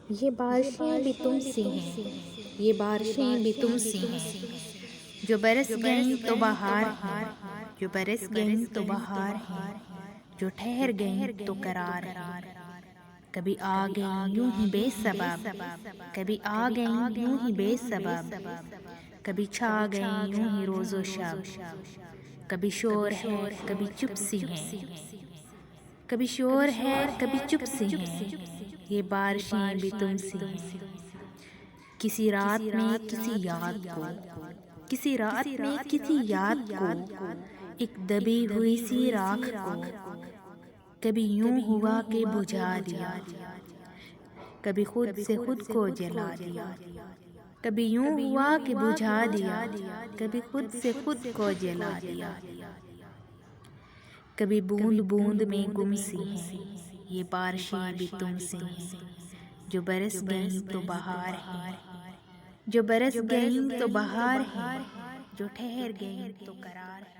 یہ بارشیں بھی تم سی ہیں، یہ بارشیں بھی تم سی ہیں، جو برس گئیں تو بہار ہے، جو برس گئیں تو بہار ہے، جو ٹھہر گئیں تو قرار ہے۔ کبھی آ گئیں یوں ہی بے سبب، کبھی آ گئیں یوں ہی بے سبب، کبھی چھا گئیں یوں ہی روز و شب، کبھی شور ہے کبھی چپ سی ہیں، کبھی شور ہے کبھی چپ سی ہیں، یہ بارشیں بھی تم سی ہیں۔ کسی رات میں کسی یاد کو، کسی رات میں کسی یاد کو، ایک دبی ہوئی سی راکھ کو، کبھی یوں ہوا کہ بجھا دیا، کبھی خود سے خود کو جلا دیا، کبھی یوں ہوا کہ بجھا دیا، کبھی خود سے خود کو جلا دیا۔ کبھی بوند بوند میں گم سی ہیں، یہ بارشیں بھی تم سی ہیں، جو برس گئیں تو بہار ہے، جو برس گئیں تو بہار ہے، جو ٹھہر گئیں تو قرار ہے۔